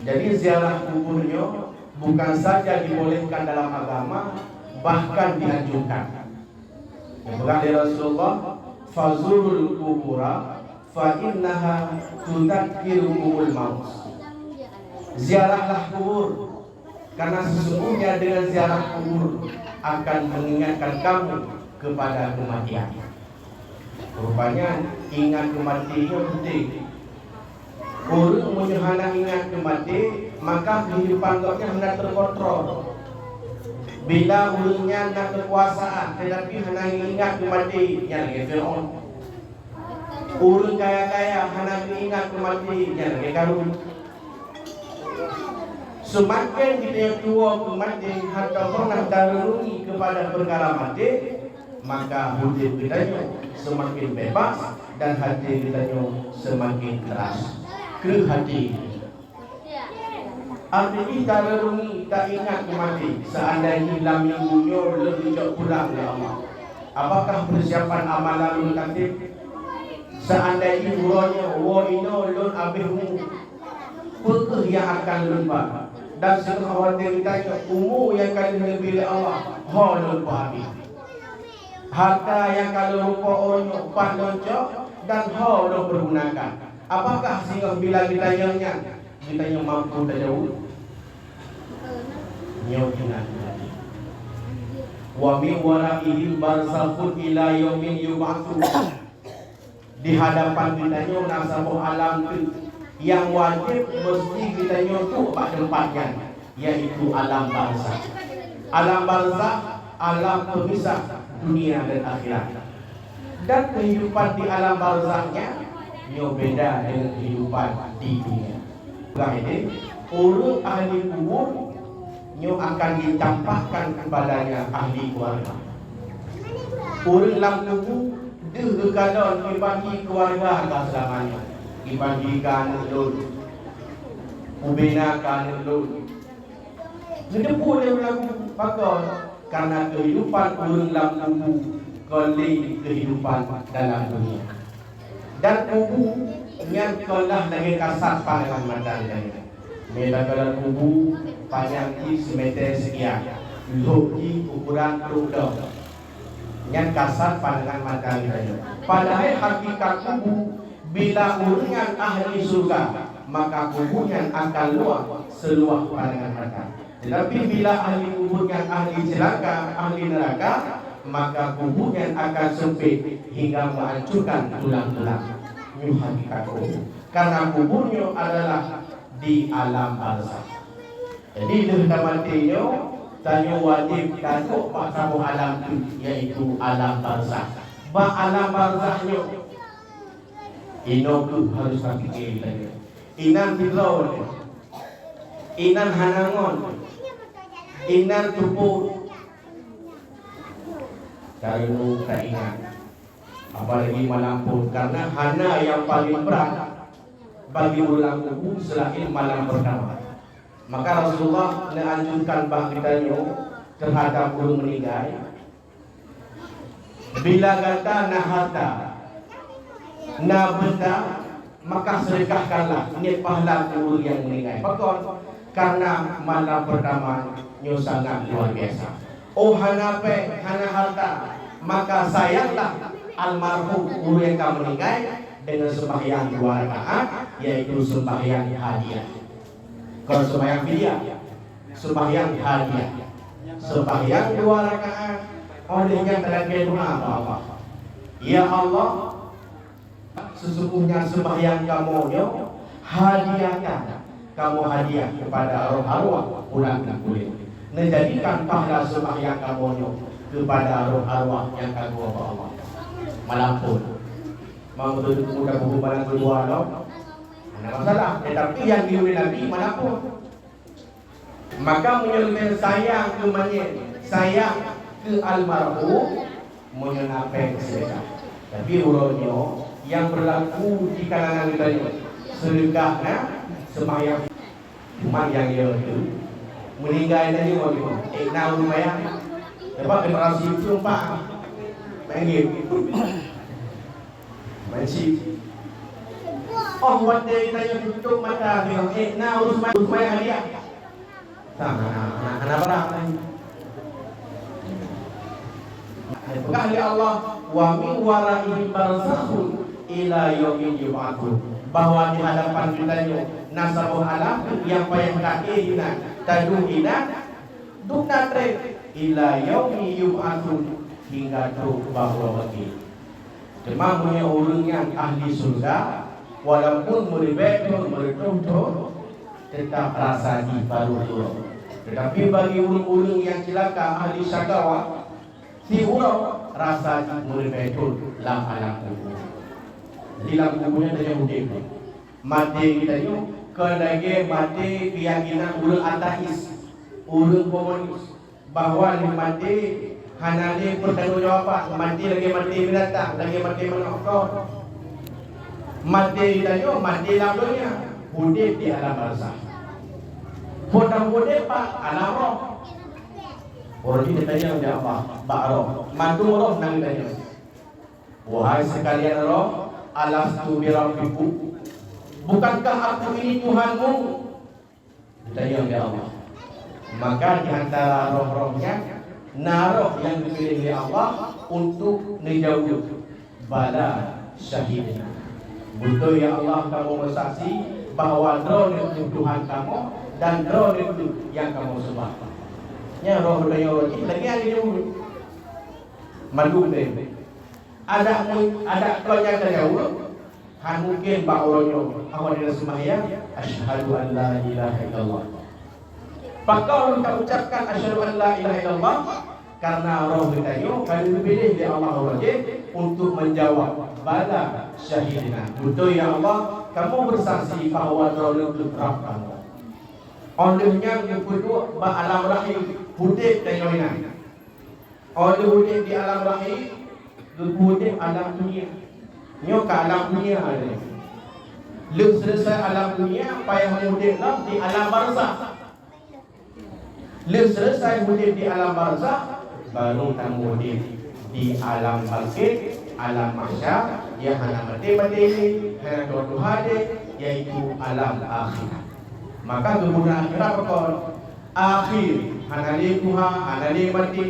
Jadi ziarah kuburnya bukan saja dibolehkan dalam agama, bahkan dianjurkan. Yang berkata Rasulullah, fazurul kubura fa innaha tudzakirukumul maut. Ziarahlah kubur, karena sesungguhnya dengan ziarah kubur akan mengingatkan kamu kepada kematian. Rupanya ingat kematian penting. Orang punya hendak ingat kematian, maka kehidupan dia hendak terkontrol. Bila orangnya nak kekuasaan, tetapi hendak ingat kematian, yang lagi Fir'aun. Orang kaya-kaya hendak ingat kematian, yang lagi Karun. Semakin kita tua kematian, atau pernah terrenungi kepada perkara mati, maka hidup kita semakin bebas dan hati kita semakin keras ke hati. Artinya tak renungi, tak ingat mati. Seandainya dalam minggunya lebih jauh pulang ya Allah, apakah persiapan amalan lu nanti? Seandainya uranya ino lun abihmu, pekeh yang akan lupa. Dan sekhawatir kita umur yang kali lebih Allah, lupa habis. Harta yang kalau rupa orangnya pan loncok dan lo pergunakan. Apakah sehingga bila kita yang mampu tak jauh? Nyokinan. Wa min waraihim barzakhun ila yaumin yub'atsun. Di hadapan kita nasabah alam itu yang wajib mesti kita nyoto pada tempatnya, yaitu alam barzakh. Alam barzakh, alam pemisah dunia dan akhirat. Dan kehidupan di alam barzakhnya beda dengan kehidupan di dunia. Ini orang ahli kubur akan dicampakkan kepadanya ahli keluarga. Orang dalam kubur dia kadang dibagi keluarga agak selamanya. Dibagikan dulu, ubinakan dulu. Jadi boleh berlaku bakal karena kehidupan orang dalam kubur kali kehidupan dalam dunia. Dan kubur yang kalah lagi kasar pandangan matanya. Mela kalau kubur panjang semeter sekian, logi ukuran rudal. Yang kasar pandangan matanya. Padahal hakikat kubur bila orang ahli surga, maka kuburnya akan luas seluas pandangan mata. Tetapi bila ahli kuburnya ahli celaka, ahli neraka, maka kuburnya akan sempit hingga menghancurkan tulang-tulang. Ini hakikat kubur. Karena kuburnya adalah di alam barzakh. Jadi dah matinya tanya wajib takut pasal alam itu, yaitu alam barzakh. Alam barzakhnya ino tu harus fikir lagi. Inan tilaw, inan hanangon, inan tubuh. Kalau tak ingat, apalagi malam pun, karena hana yang paling berat bagi ulang kubur selain malam pertama. Maka Rasulullah menganjurkan kita terhadap orang meninggal. Bila kata nahata nabda, maka sedekahkanlah niat pahala kubur yang meninggal. Betul, karena malam pertama sangat luar biasa. Oh hanape, hana harta, maka sayanglah almarhum guru yang kamu meninggal dengan sembahyang 2 rakaat, yaitu sembahyang hadiah. Kalau sembahyang fidyah, sembahyang hadiah, sembahyang 2 rakaat, olehnya terakhir doa apa? Ya Allah, sesungguhnya sembahyang kamu hadiahkan, kamu hadiah kepada arwah-arwah ulang kulit. Menjadikan pahala sembahyang kamu kepada arwah-arwah yang kamu bawa. Malam pun mau mudah hubungan kedua ada masalah, tetapi yang diulang Nabi malam pun. Maka menyebutkan sayang ke mayit, sayang ke almarhum, menyenapkan sedekah. Tapi urutnya yang berlaku di kalangan kita sedekahnya sembahyang cuma yang dia itu meninggal tadi waktu now lumayan dapat generasi itu pak panggil masih Oh, wanda kita yang tutup mata bilang, nah urus bayar dia. Anak berapa? Kali Allah wa min waraihi barzakhun ila yaumil yub'atsun, bahwa di hadapan kita nasabul alam yang payah kakina taduhina duknatre ila yaumil yub'atsun, hingga tu bahwa bagi cuma punya orang yang ahli surga walaupun meribetun merituh tetap rasa di baru dulu. Tetapi bagi orang-orang yang celaka ahli syakawa si urang rasa meribetun lam alam kubur. Di dalam kuburnya dia mudik. Mati kita ni kedai mati keyakinan orang ateis, orang komunis bahawa mati hanali bertanggungjawab, mati lagi mati binatang, lagi mati manusia. Mati kita mati dalam dunia, mudik di alam barzakh. Podang mudik pak alam roh. Orang ini tanya dia apa? Ba'roh. Mantu roh nang tanya. Wahai sekalian roh, alastu bi rabbikum, bukankah aku ini Tuhanmu? Ditanya oleh Allah. Maka di antara roh-rohnya naroh yang dipilih oleh Allah untuk menjawab bala syahidina. Betul ya Allah, kamu bersaksi bahwa roh itu Tuhan kamu dan roh itu yang kamu sembah. Nya roh bertanya lagi ada dulu. Mandu deh. Ada kau yang terjauh, han mungkin bauronyo awak dia sembahyang asyhadu an la ilaha illallah. Maka orang tak ucapkan asyhadu an la ilaha illallah karena roh bertanya kali dipilih oleh Allah wajib untuk menjawab bala syahidina. Betul ya Allah, kamu bersaksi bahwa roh itu Rabb kamu. Olehnya yang kedua alam rahim hudib dan yoina. Oleh hudib di alam rahim, hudib alam dunia. Nyo ke alam dunia ada. Lep selesai alam dunia, payah hudib lah di alam barzakh. Lep selesai hudib di alam barzakh, baru kamu hudib di alam bangkit, alam mahsyar, yang hana mati-mati, hana dua-dua yaitu alam akhirat. Maka kemudian akhirat pekon akhir hanali Tuhan, hanali mati,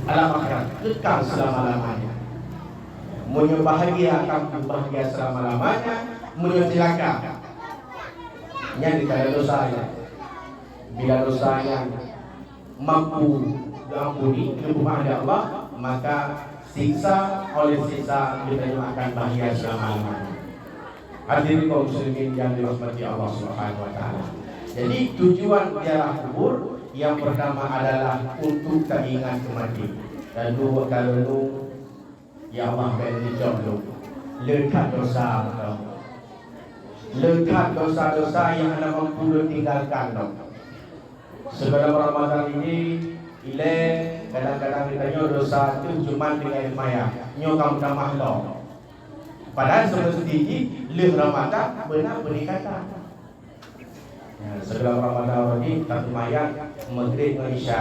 alam akhirat kekal selama-lamanya. Munyo bahagia akan bahagia selama-lamanya, munyo celaka nya dikala dosanya. Bila dosanya mampu diampuni kepada Allah, maka siksa oleh siksa kita akan bahagia selama-lamanya. Hadirin kaum muslimin yang dirahmati Allah Subhanahu wa taala. Jadi tujuan ziarah kubur yang pertama adalah untuk teringat kematian. Dan dua kalau ya Allah beri jodoh lekat dosa, lekat dosa-dosa yang anda mampu tinggalkan. Sebelum Ramadan ini kadang-kadang ditanya dosa itu cuma dengan maya nyokam tamah lo. Padahal semestinya leh Ramadan benar peningkatan. Sebelum Ramadan ini satu mayat maghrib dan isya.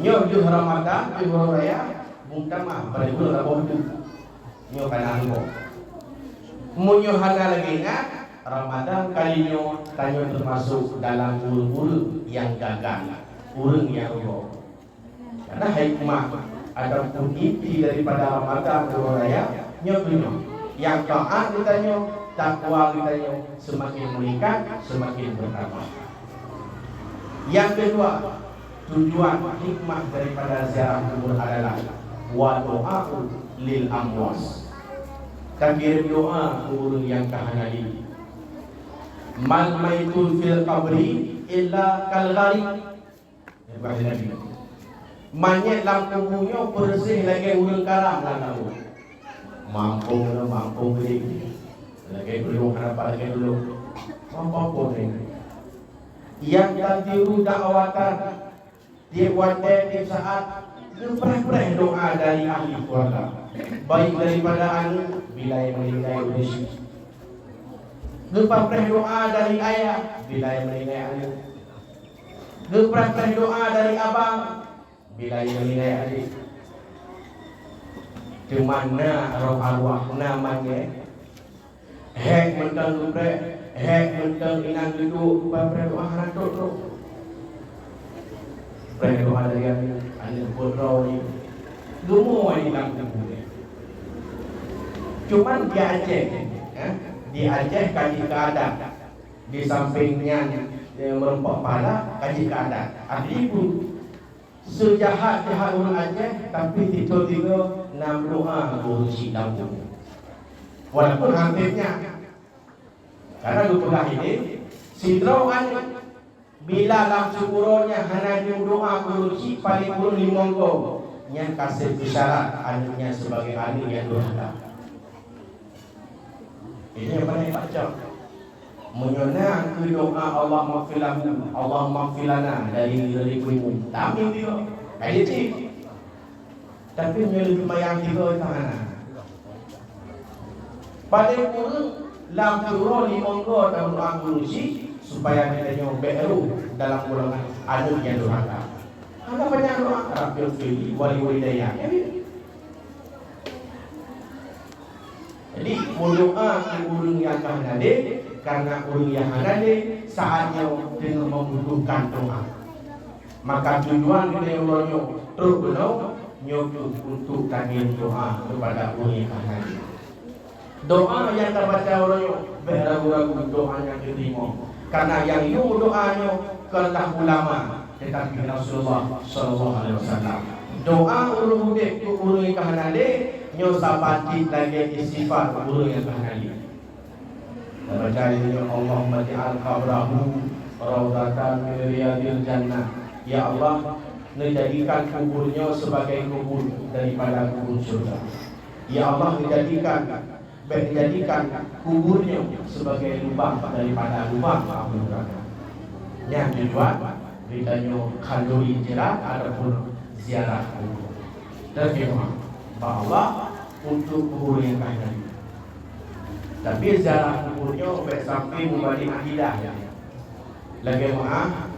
Nyo leh Ramadan di raya bukan mah pada bulan Ramadan. Nyo kanan mo. Munyo hana lagi ingat Ramadan kali nyo tanyo termasuk dalam urut-urut yang gagal, urut yang roh. Karena hikmah ada pun inti daripada Ramadan di raya nyo yang taat ditanya, takwa ditanya, semakin meningkat, semakin bertambah. Yang kedua, tujuan hikmah daripada ziarah kubur adalah wa doa lil amwas. Kirim doa kubur yang kahanali. Man maitul fil qabri illa kal gharib. Nabi. Manyet dalam kuburnya bersih lagi urang karam lah tahu. Mampu beli lagi dulu kenapa lagi dulu mampu ni yang tertiru dakwatan dia wadah di saat berperang doa dari ahli keluarga baik daripada anak bila yang meninggal bersih, berperang doa dari ayah bila yang meninggal anak, berperang doa dari abang bila yang meninggal adik. Kemana roh arwah namanya mentang lupa, mentang inang duduk, berdoa hantu tu. Berdoa dengan anak bodoh ni, gemuk ni dalam tubuh ni. Cuman di Aceh kaji keadaan, di sampingnya merempak pala kaji keadaan. Ibu sejahat-jahat orang Aceh, tapi tiba-tiba nak doa guru sidang tu. Walaupun hampirnya, karena lupa ini, sidroan bila dalam syukuronya hanya doa guru si paling burung di monggo, yang kasih isyarat anaknya sebagai anak yang durhaka. Ini yang paling baca. Menyona ke doa Allah maghfirlahu, Allah maghfirlana dari ribumu. Tapi dia kaji cik. Tapi lebih mayang kita tahanan. Paling kurang lam surah di monggo dalam doa kurusi supaya kita nyobek dalam golongan anak yang durhaka. Ada banyak doa Rabbil fili wali walidayya. Jadi berdoa ke urang yang hanade, karena urang yang hanade saatnya dengan membutuhkan doa. Maka tujuan kita yang nyok terus benar nyok untuk tagih doa kepada urang yang hanade. Doa yang terbaca orangnya beragu-ragu doa yang diterima. Karena yang itu doanya kelah ulama, tetapi Rasulullah sallallahu alaihi wasallam. Doa urang mudik ke urang yang kahanale nyo sabati lagi istighfar urang yang kahanale. Terbaca ini Allahumma ja'al qabrahu rawdatan min riyadil jannah. Ya Allah, menjadikan kuburnya sebagai kubur daripada kubur surga. Ya Allah, menjadikan kuburnya sebagai lubang daripada lubang neraka. Yang tujuan ditanya kanduri jirat ataupun ziarah kubur. Terima Allah untuk kubur yang kaya. Tapi ziarah kuburnya sampai membalik akidah. Lagi maaf,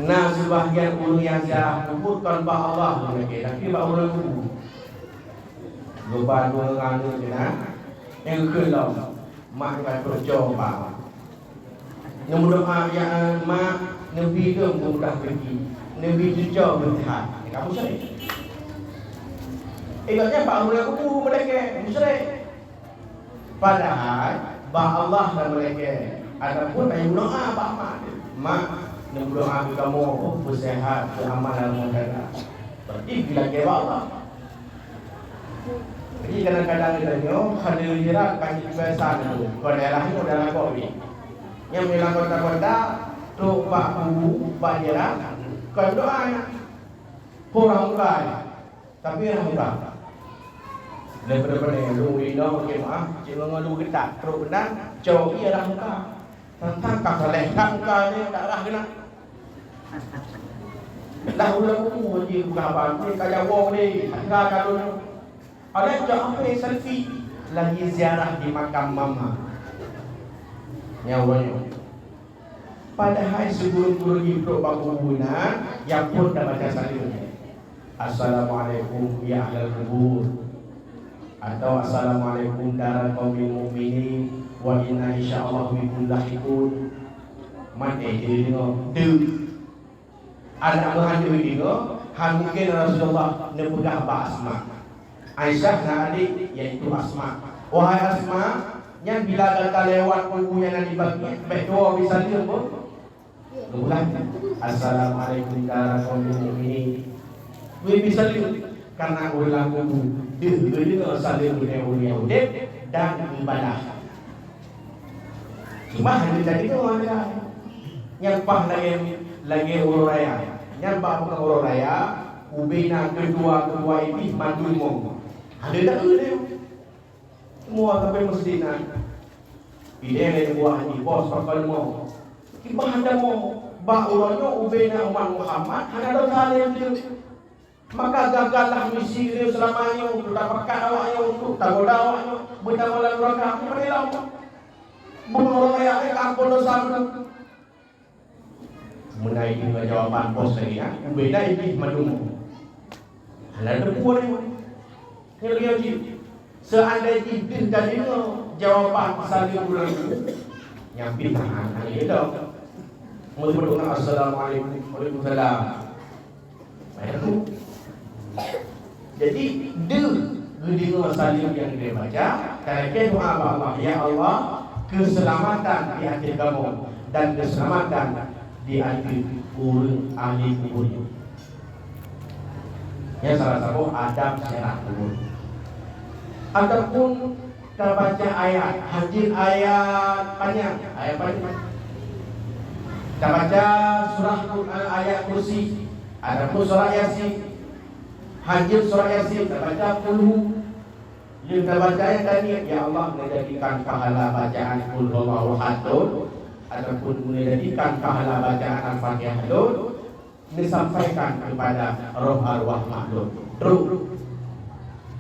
nah sebahagian orang yang ziarah kubur tanpa Allah lagi, tapi bahawa orang kubur. Lepas dua orang tu yang kelam mak kan bercoba. Nombor doa yang mak Nabi ke mudah pergi, Nabi tujuh berhad. Kamu sering. Ikatnya Pak Allah kubur mereka musyrik. Padahal bah Allah dan mereka adapun ayo doa Pak mak nombor doa kamu bersehat, beramal dalam agama. Berarti bila ke Allah. Jadi kadang-kadang kita tengok hadir jirat kaji kebiasaan itu. Kalau daerah itu daerah kopi. Yang bilang kota-kota tu pak bubu, pak jirat, kalau doa kurang kaya, tapi rahmat. Daripada lu ini pakai maaf, cuma lu ketak, terus benar, jauh ia rahmat. Tentang kasaleh, rahmat ni darah kena. Dah ulang buku je bukan apa, ni kaya wong ni, ada kalau ada apa selfie lagi ziarah di makam mama nyawanya. Padahal sebelum pergi untuk bangunan yang pun dah baca salim. Assalamualaikum ya ahlal kubur, atau assalamualaikum darul qaumil mukminin wa inna insyaallah bikum lahiqun. Mate dia dengar tu. Ada orang tu dengar, mungkin Rasulullah nak pegang Asma. Aisyah dan adik iaitu Asma. Wahai Asma, yang bila kata lewat kubunya nanti bagi berdoa bisa dia pun. Kemudian assalamualaikum warahmatullahi wabarakatuh. We bisa dia karena ulang kubu dia saling berniaga dan ibadah. Cuma hanya jadi tu ada yang pah lagi urut raya. Yang pah bukan urut raya, ubina kedua ini mandu mong. Ada tak ada? Semua sampai masjid nak. Pilih lagi buah ni, bos pakai mau. Kita ada mau, bah ulangnya ubena umat Muhammad, hanya ada kalian dia. Maka gagallah misi dia selamanya untuk dapatkan awaknya untuk tahu awaknya, bertemu lalu raka aku menilau. Bunuh orang yang ampun dosa. Menaiki jawaban bos lagi ya, ubena ini madumu. Lalu buat ni. Yang seandainya iblis dan dia jawapan saling urang nyampi tangan ini dong. Mula assalamualaikum waalaikumsalam. Baru. Jadi dia saling yang dia baca, kalau doa Allah, ya Allah, keselamatan di hati kamu dan keselamatan di hati urang ahli kubur. Ya salah satu adab syarah kubur. Ataupun kita baca ayat, hadir ayat panjang. Kita baca surah ayat kursi, ataupun surah Yasin. Hadir surah Yasin, kita baca qul. Kita baca ayat tadi, ya Allah menjadikan pahala bacaan qul huwallahu ahad ataupun menjadikan pahala bacaan Al-Fatihah disampaikan kepada roh arwah makhluk. Terus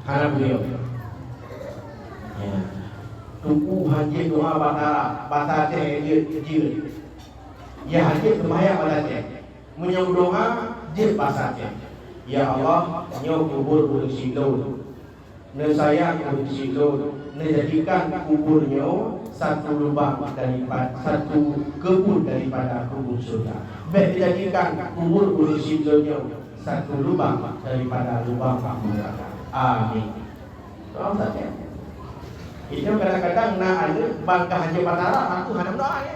harap beliau. Tuku haji doa bahasa Aceh dia. Ya haji sembahyang bahasa Aceh. Menyau doa dia bahasa Aceh. Ya Allah, nyau kubur urang silul. Ne sayang urang silul. Ne jadikan kuburnya satu lubang daripada satu kebun daripada kubur surga. Baik dijadikan kubur urang silulnya satu lubang daripada lubang neraka. Amin. Doa saja. Itu kadang-kadang nak ada bangkah haji patara aku hendak doa ya.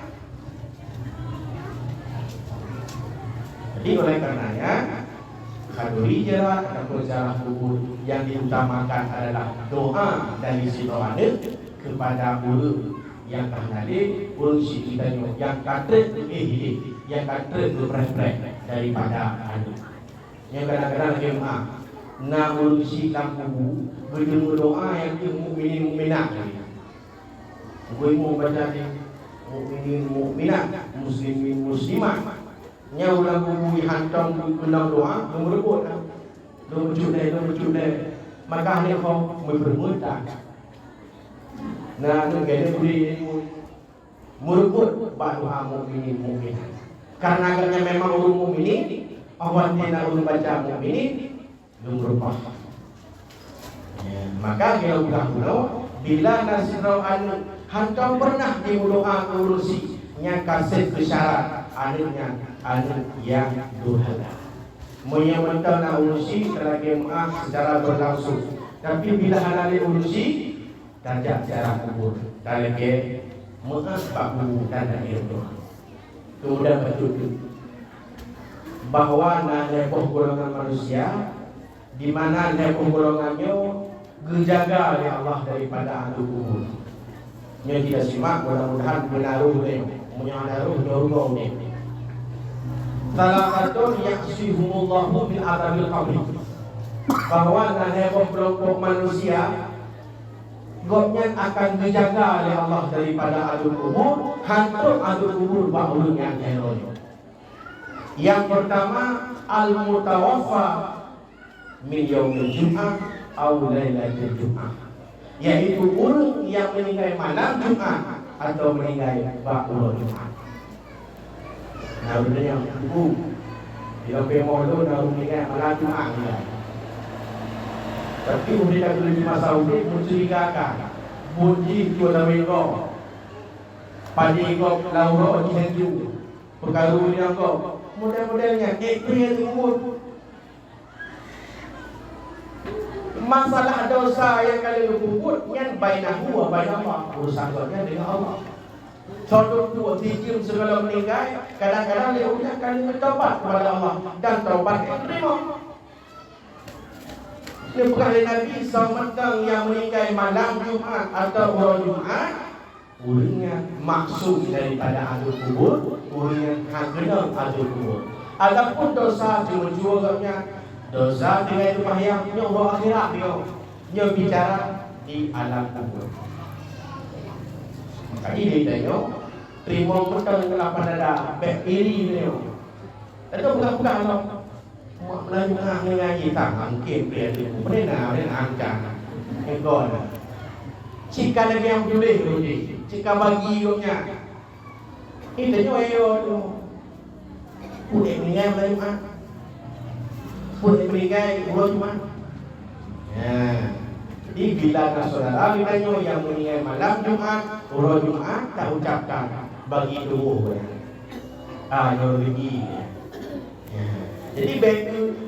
Jadi oleh karenanya kaduri jarak ataupun jarak kubur yang diutamakan adalah doa dari si rohani kepada guru yang kahnade urang si kita yang katre yang katre berprek daripada anu. Yang kadang-kadang lagi nak urusi lampu berjumpa doa yang mukminin mukminat. Gue mau baca ni mukminin mukminat, muslimin muslimat. Nyau lampu hantam kulang doa, merebut. Lo mencuri. Maka ni kau bermudah. Nah, nu gede budi merebut doa mukminin mukminat. Karena memang urung mukminin, awak tidak urung baca mukminin. Lumrupah. Maka kalau bulan bila nasrau anu hantam pernah dimudoa urusi nya kasih kesyarat anunya anu yang durhaka. Menyamantau na urusi selagi maaf secara berlangsung. Tapi bila halal urusi tajak secara kubur. Talake maaf bahu dan itu. Kemudian betul bahwa lepoh golongan manusia di mana lepoh golongannya dijaga oleh Allah daripada ahli kubur. Yang tidak simak mudah-mudahan benaruh ni, menyanaruh nyorong ni. Salah satu yaksihumullahu bil adabil qabri. Bahwa lepoh kelompok manusia gopnya akan dijaga oleh Allah daripada ahli kubur, hantu ahli kubur baulun yang heroin. Yang pertama al-mutawaffa min yaumil jum'ah aw lailatul jum'ah, yaitu orang yang meninggal malam Jumat atau meninggal ba'ul Jumat. Nah, benda yang itu dia pemol tu dah meninggal malam Jumat dia. Tapi mereka dulu di masa Saudi mencurigakan bunyi tu dalam itu padi kau lauro dihenju perkara ini kau model-modelnya April umur. Masalah dosa yang kalian berbuat yang bainahu wa bain Allah, urusannya dengan Allah. Contoh tu dijim sebelum meninggal, kadang-kadang dia punya kali bertobat kepada Allah dan taubat diterima. Dia bukan Nabi SAW yang meninggal malam Jumat atau hari Jumat, orangnya maksud daripada ahli kubur, orangnya kena ahli kubur. Adapun dosa jujurnya dosa dengan itu bahaya punya orang akhirat dia bicara di alam kubur. Maka ini dia terima betul kenapa ada baik iri dia. Itu bukan Allah. Melayu tengah ngaji tangan kepel itu benar angkat. Engkau. Jika lagi yang boleh tu, jika bagi punya. Itu ayo tu. Boleh meninggal Melayu ah. Boleh meninggal urus cuma. Ya. Jadi bila saudara kita yang meninggal malam Jumat, urut Jumat tak ucapkan bagi dua. Nyorigi. Jadi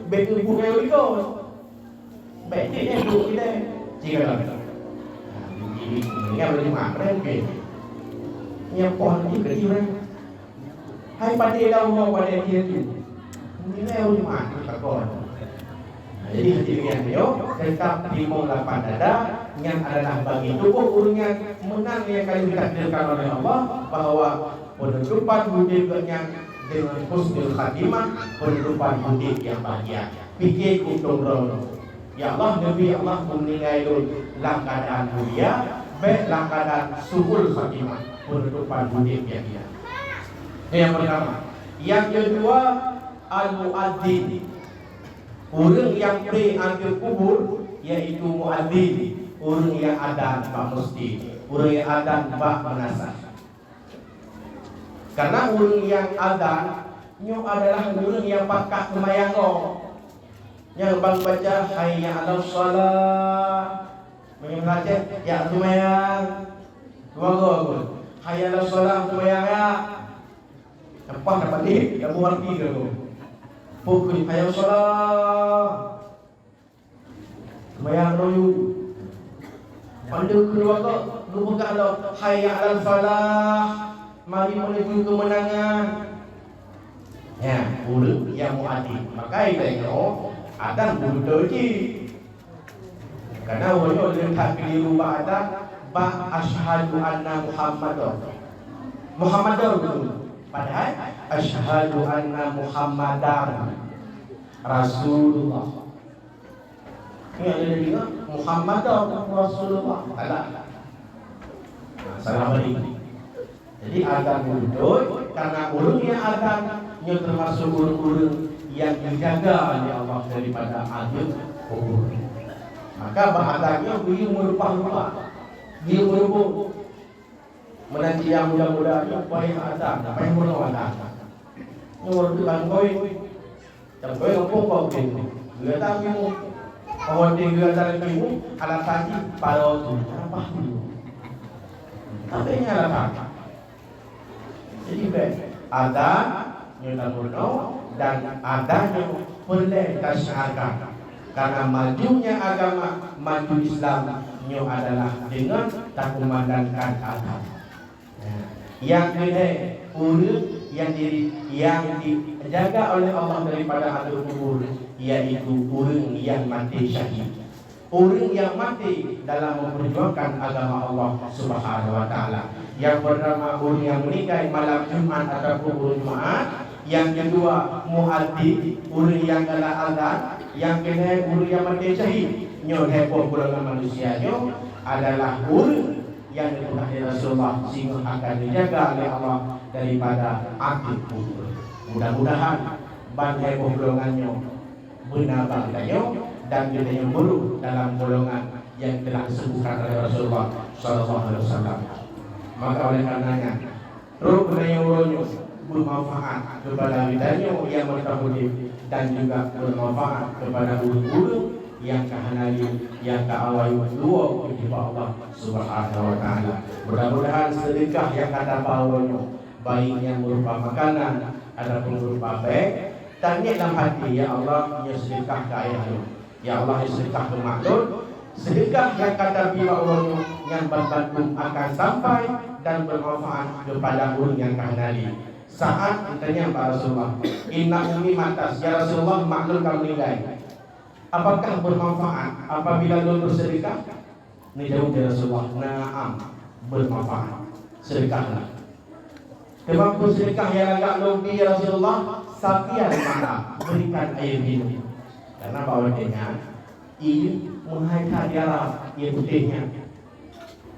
baik bukan itu. Baik dia dulu kita. Jika ini boleh Jumat berapa? Yang pohon ini kecil. Hai pada dah pada dia tu. Ini boleh Jumat takkan. Jadi hadirin beliau tetap timung lapan dada yang adalah bagi tubuh urungnya menang yang kali ditakdirkan oleh Allah bahawa penutupan hidupnya dengan husnul khatimah, penutupan hidup yang bahagia. Fikir kuntung rono. Ya Allah, Nabi Allah meninggal dalam keadaan mulia, baik dalam keadaan suhul khatimah, penutupan hidup yang bahagia. Yang pertama. Yang kedua, al-muadzin. Orang yang beri ambil kubur yaitu muadzin, orang yang adan bak mesti, orang yang adan bak menasah. Karena orang yang adan nyo adalah orang yang pakak sembahyang yang bang baca hayya 'alas shalah, membaca ya sembahyang, dua hayya 'alas shalah sembahyang ya. Apa dapat ni? Kamu arti ke tu? Pukul hayya shalah sembahyang royu pada kedua kau lupa kalau hayya 'alal falah, mari menuju kemenangan. Ya, urut yang muadzin pakai tengok adan budu ji. Karena orang letak di rumah ada ba asyhadu anna Muhammadar padahal asyhadu anna Muhammadan Rasulullah. Ini ada juga Muhammadan Rasulullah. Alah. Salam balik. Jadi adan wujud karena urungnya adan yang termasuk urung-urung yang dijaga oleh Allah daripada azab kubur. Maka bahagiannya beliau merupa-rupa, beliau merupa menanti yang muda-muda ni apa yang ada, apa yang belum ada. Nur tu langkoi, langkoi kampung kau ni. Dia tak tahu pohon tinggal dalam ni alat tadi paro tu apa tu? Tapi ni alat. Jadi ada yang terbunuh dan ada yang boleh tasyarkan. Karena majunya agama, maju Islam nyo adalah dengan tak memandangkan agama. Yang kedua, urut yang dijaga oleh Allah daripada azab kubur, yaitu orang yang mati syahid. Orang yang mati dalam memperjuangkan agama Allah Subhanahu wa taala. Yang pertama orang yang meninggal malam Jumat ataupun hari Jumat. Yang kedua muadzin, orang yang adalah azan. Yang ketiga orang yang mati syahid. Nyo heboh golongan manusia nyo adalah orang yang dikatakan Rasulullah sehingga akan dijaga oleh Allah daripada azab kubur. Mudah-mudahan ban heboh golongannya benar bagainya dan kita yang buruk dalam golongan yang telah disebutkan oleh Rasulullah sallallahu alaihi wasallam. Maka oleh karenanya roh penayunya bermanfaat kepada lidahnya yang bertahun dan juga bermanfaat kepada guru-guru yang kehanali yang keawai dua kepada Allah Subhanahu wa taala. Mudah-mudahan sedekah yang kata bawanya baik yang berupa makanan ataupun berupa beg dan niat dalam hati, ya Allah, ya sedekah ke ayahnya, ya Allah, ya sedekah ke makhluk, sedekah yang kata bila Allahnya yang berbantu akan sampai dan bermanfaat kepada orang yang kehanali. Saat ditanya Pak Rasulullah, inna umi matas, ya Rasulullah, makhluk kamu meninggal, apakah bermanfaat apabila lu bersedekah? Ini jawab ya Rasulullah, na'am, bermanfaat, sedekahlah. Kemampu sedekah yang agak lebih ya Rasulullah, sakian mana berikan air minum. Karena bawahnya ini menghaikan darah yang putihnya.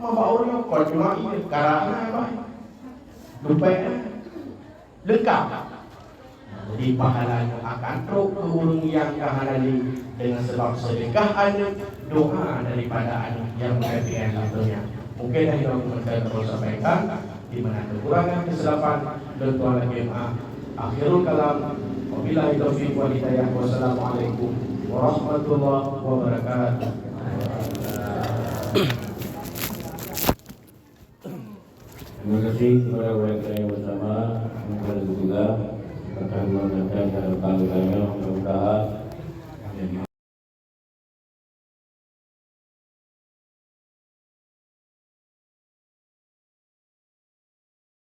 Mabaurnya kau cuma ini karena apa? Lupa lengkap. Jadi pahalanya akan teruk ke orang yang kehanali dengan sebab sedekah ada doa daripada anak yang mengaitkan tentunya. Mungkin yang saya perlu sampaikan di mana kekurangan kesilapan dan Tuhan lagi maaf. Akhirul kalam, wabillahi taufiq wal hidayah. Wassalamualaikum warahmatullahi wabarakatuh. Terima kasih kepada warga yang bersama.